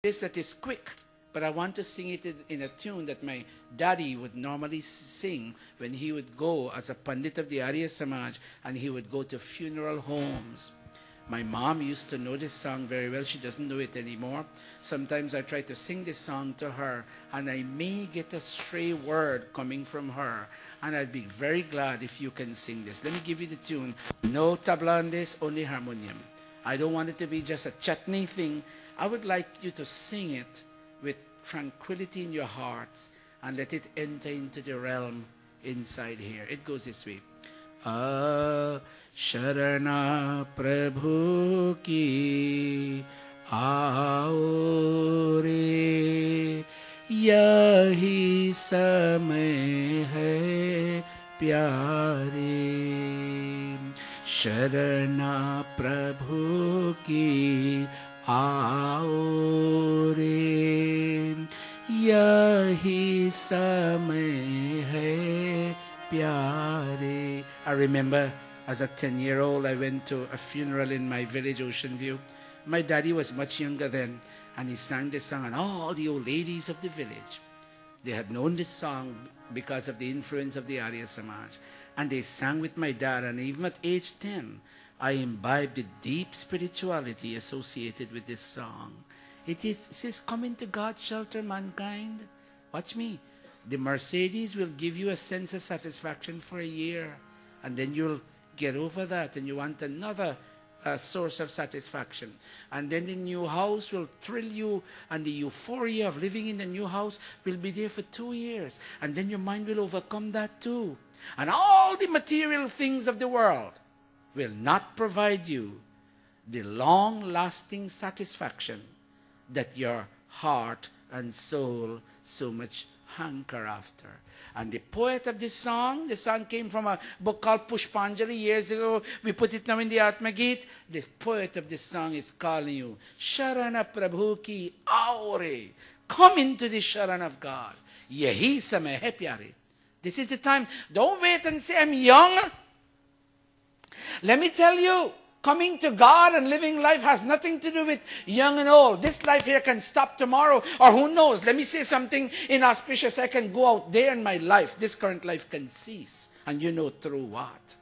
this that is quick, but I want to sing it in a tune that my daddy would normally sing when he would go as a Pandit of the Arya Samaj and he would go to funeral homes. My mom used to know this song very well. She doesn't know it anymore. Sometimes I try to sing this song to her and I may get a stray word coming from her. And I'd be very glad if you can sing this. Let me give you the tune. No tabla on this, only harmonium. I don't want it to be just a chutney thing. I would like you to sing it with tranquility in your hearts and let it enter into the realm inside here. It goes this way. शरणा प्रभु की आओ रे, यही समय है प्यारे। शरणा प्रभु की आओ रे, यही समय है प्यारे। I remember as a 10-year-old, I went to a funeral in my village, Ocean View. My daddy was much younger then, and he sang this song, and all the old ladies of the village, they had known this song because of the influence of the Arya Samaj. And they sang with my dad, and even at age 10, I imbibed the deep spirituality associated with this song. It says, come into God's shelter, mankind. Watch me. The Mercedes will give you a sense of satisfaction for a year, and then you'll get over that and you want another source of satisfaction. And then the new house will thrill you, and the euphoria of living in the new house will be there for 2 years. And then your mind will overcome that too. And all the material things of the world will not provide you the long-lasting satisfaction that your heart and soul so much hanker after. And the poet of this song, the song came from a book called Pushpanjali years ago. We put it now in the Atmagit. The poet of this song is calling you, Sharana Prabhu ki aore. Come into the Sharan of God. Yahi samay hai pyare. This is the time. Don't wait and say, I'm young. Let me tell you, coming to God and living life has nothing to do with young and old. This life here can stop tomorrow, or who knows. Let me say something inauspicious. I can go out there in my life. This current life can cease. And you know through what?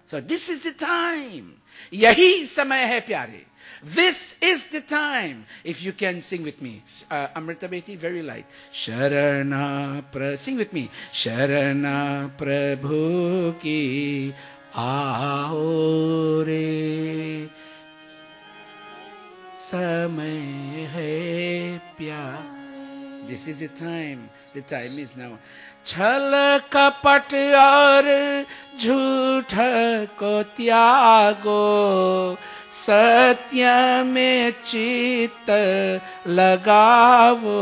So this is the time. Yahi samay hai pyare. This is the time. If you can sing with me. Amrita Beti, very light. Sharana sing with me. Sharana Prabhu ki आओ रे, समय है प्यार. This is the time. The time is now. छल कपट और झूठ को त्यागो, सत्य में चित्त लगावो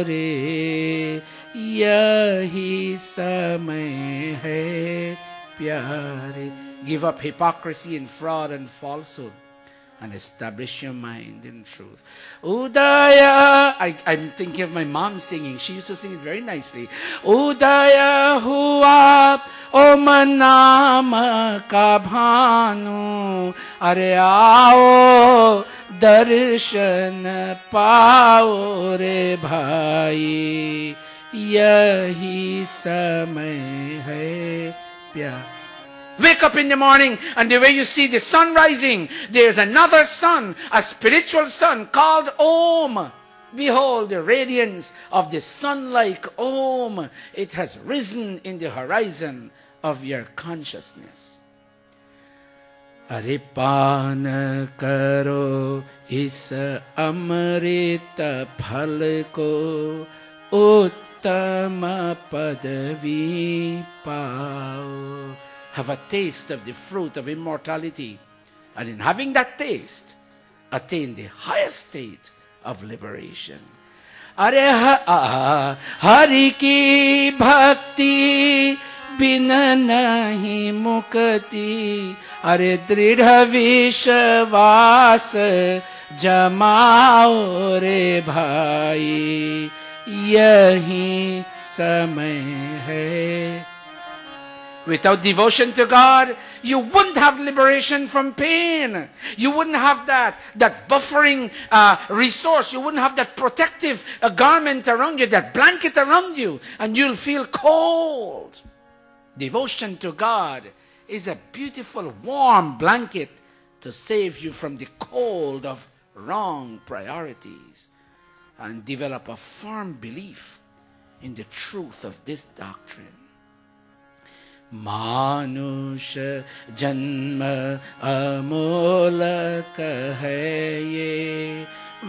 रे, यही समय है प्यारे. Give up hypocrisy and fraud and falsehood and establish your mind in truth. Udaya, I'm thinking of my mom singing. She used to sing it very nicely. Udaya hua om naam ka bhanu, are aao darshan pao re bhai, yahi samay hai pyar. Wake up in the morning, and the way you see the sun rising, there's another sun, a spiritual sun called Om. Behold the radiance of the sun like Om. It has risen in the horizon of your consciousness. Aripaan karo is amrita phal ko, uttama padavi pao. Have a taste of the fruit of immortality, and in having that taste, attain the highest state of liberation. Are Hari ki bhakti बिना नहीं मुक्ति, अरे दृढ़ विश्वास जमाओ रे भाई, यही समय है. Without devotion to God, you wouldn't have liberation from pain. You wouldn't have that buffering resource. You wouldn't have that protective garment around you, that blanket around you, and you'll feel cold. Devotion to God is a beautiful, warm blanket to save you from the cold of wrong priorities and develop a firm belief in the truth of this doctrine. मानुष जन्म अमोलक है ये,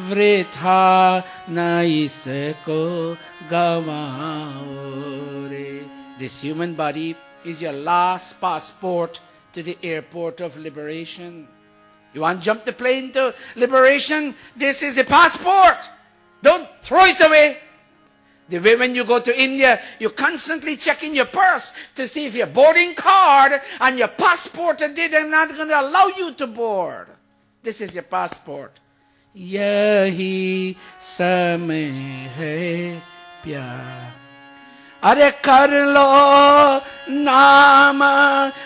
वृथा न इसको गवाओ रे. This human body is your last passport to the airport of liberation. You want to jump the plane to liberation? This is a passport. Don't throw it away. The way when you go to India, you constantly check in your purse to see if your boarding card and your passport are not going to allow you to board. This is your passport. Yahi samay hai pyar. अरे कर लो नाम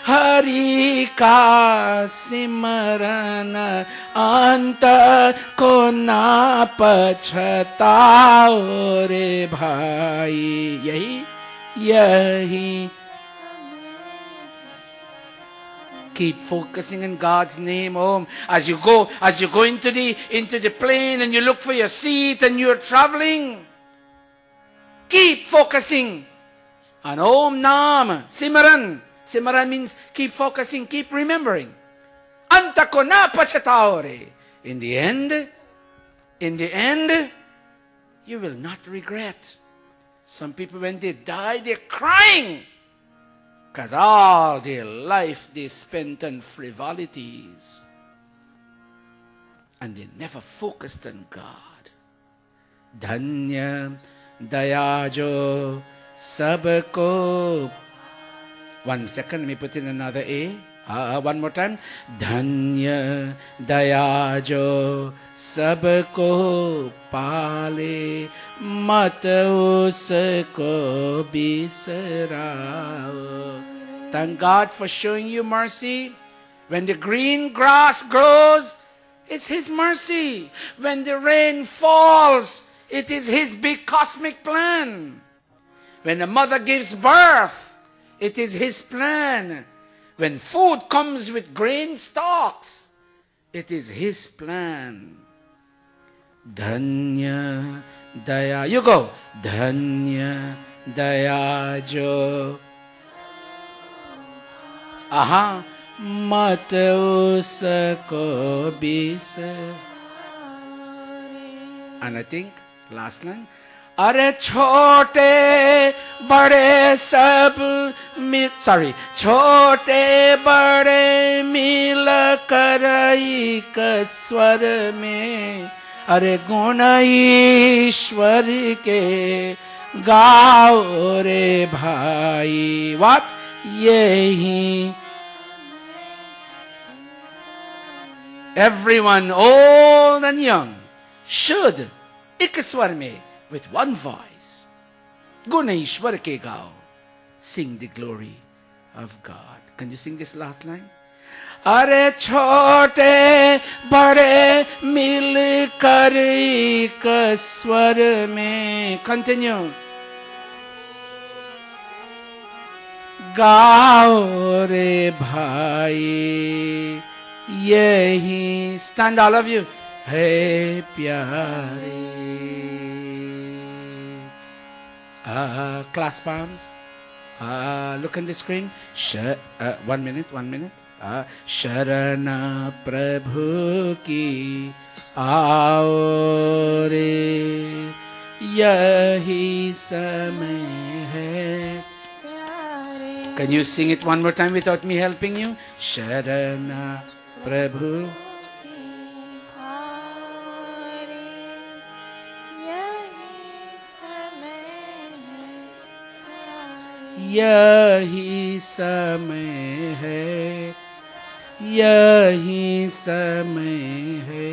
हरि का सिमरन, अंत को ना पछताओ रे भाई. यही keep focusing on God's name. As you go into the plane and you look for your seat and you're traveling, keep focusing on Om Nam Simran. Simran means keep focusing, keep remembering. Anta ko na pachatao re. In the end, you will not regret. Some people, when they die, they're crying because all their life they spent on frivolities and they never focused on God. Dhanya Dayajo Sabko. 1 second, let me put in another A. One more time. Dhanya Dayajo Sabko Pale Mat Usko Bisarao. Thank God for showing you mercy. When the green grass grows, it's His mercy. When the rain falls, it is His big cosmic plan. When a mother gives birth, it is His plan. When food comes with grain stalks, it is His plan. Dhanya Daya. You go. Dhanya Daya Jo. Aha. Mat usko bisa. And I think last line. अरे छोटे बड़े सब छोटे बड़े मिल कर एक स्वर में, अरे गुण ईश्वर के गाओ रे भाई. What? यही everyone, old and young, should एक स्वर में, with one voice, Guna Ishwar ke gao, sing the glory of God. Can you sing this last line? Are chote bade mil kar ek swar mein. Continue. Gao re bhai, yehi. Stand all of you. Hey pyare. Clasp palms. Look on the screen. 1 minute. Sharana Prabhu ki aao re, yahi samay hai. Can you sing it one more time without me helping you? Sharana Prabhu. यही समय है, यही समय है.